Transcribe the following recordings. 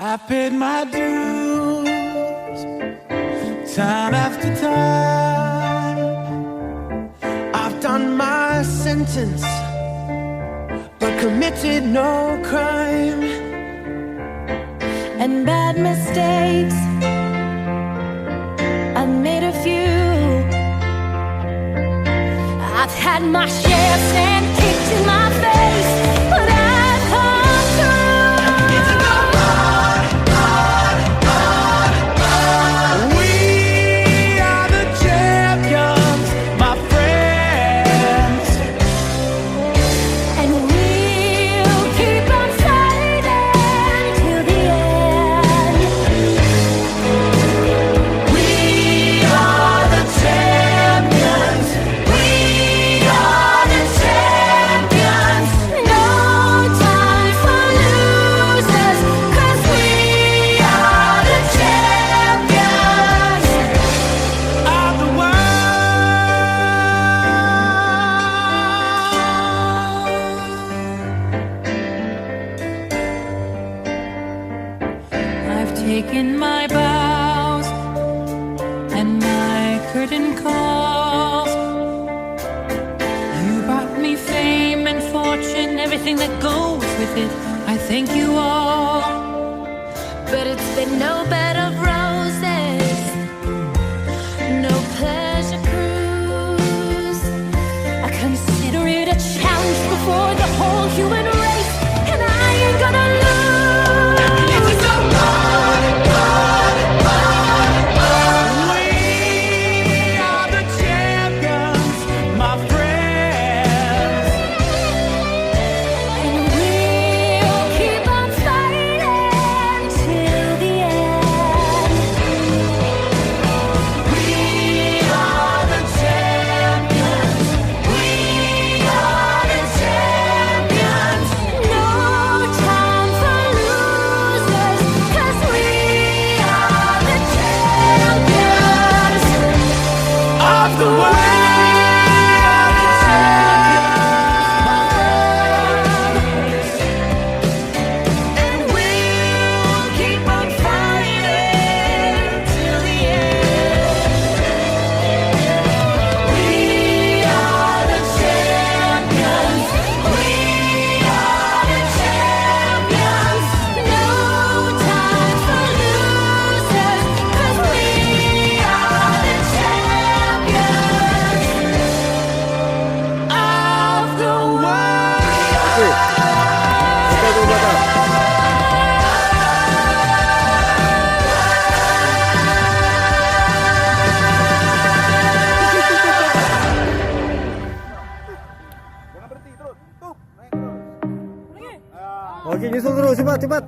I paid my dues time after time. I've done my sentence but committed no crime. And bad mistakes, I've made a few. I've had my share of sand kicked in my face, but I've come through. We are the champions, my friends, And we'll keep on fighting till the end. we are the champions, we are the champions. No time for losers, 'cause we are the champions Of the world. I've taken my bows and my curtain calls. You brought me fame and fortune, everything that goes with it. I thank you all. But it's been no bed of roses, no pleasure cruise. I consider it a challenge before the whole human race, and I ain't gonna lose. We are the champions, my friends. And we'll keep on fighting till the end. We are the champions. We are the champions. No time for losers, 'cause we are the champions Of the world. And we'll keep on fighting till the end. We are the champions. We are the champions. No time for losers, 'cause we are the champions Of the world. Oke, nyusul terus, cepat, cepat.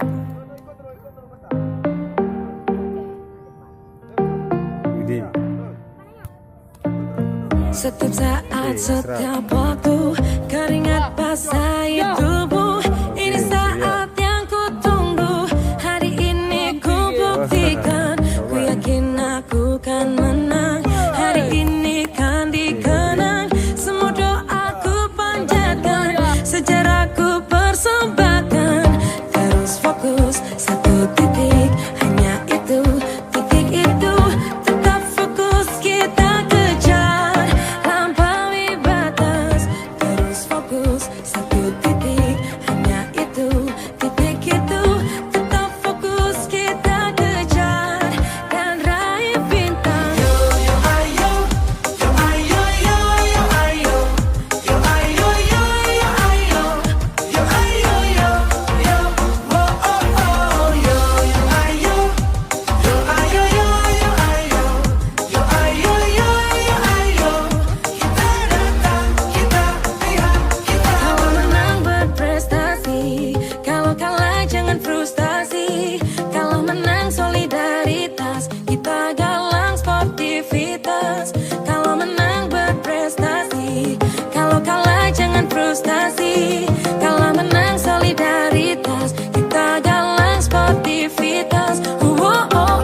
Ini. Setiap saat, setiap waktu, keringat basahi tubuh. Ini saat yang ku tunggu. Hari ini ku buktikan, ku yakin aku kan menang. Hari ini kan dikenang, semua doaku panjatkan, sejarahku persembahkan. Terus fokus satu titik, hanya itu, titik itu. Tetap fokus kita kejar, lampaui batas. Terus fokus satu titik, hanya itu, titik itu. Tetap fokus kita kejar dan raih bintang. Yo ayo, yo ayo, yo yo ayo, yo ayo, yo yo ayo, yo ayo, yo yo, oh oh oh, yo ayo, yo ayo, yo yo ayo, yo ayo, yo yo ayo, kita datang, kita lihat, kita. Kalau menang berprestasi, kalau kalah jangan frustasi. Kalau menang solidaritas, kita galang sportivitas. Kalau menang berprestasi, kalau kalah jangan frustasi. Kalau menang solidaritas, kita galang sportivitas. Oh, oh, oh.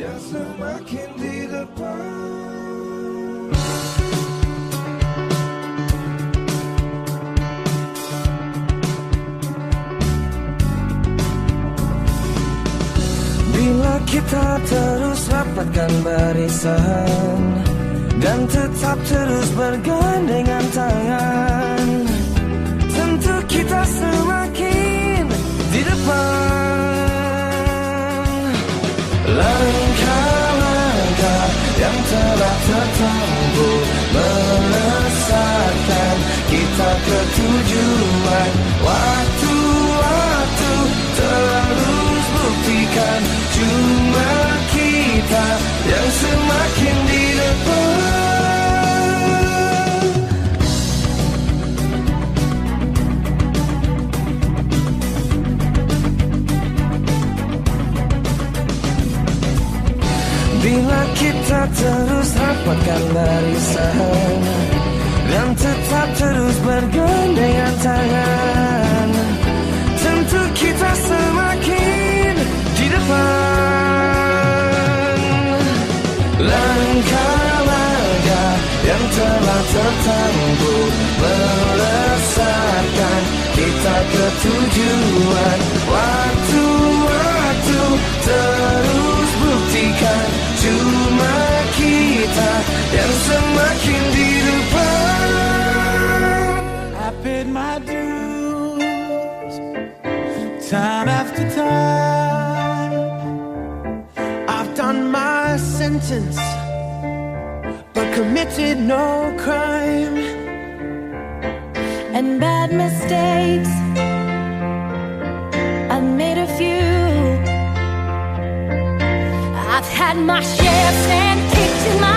yang semakin di depan. Bila kita terus rapatkan barisan dan tetap terus bergandengan tangan, tentu kita semakin di depan. Langkah-langkah yang telah tertempuh melesatkan kita ke tujuan. Waktu-waktu terus buktikan cuma kita yang semakin di depan. Bila kita terus rapatkan barisan dan tetap terus bergandengan tangan, tentu kita semakin di depan. Langkah-langkah yang telah tertempuh melesatkan kita ke tujuan. Waktu-waktu terus buktikan cuma kita yang semakin di depan. I paid my dues time after time. I've done my sentence but committed no crime. And bad mistakes, I made a few. I've had my share and kicked in my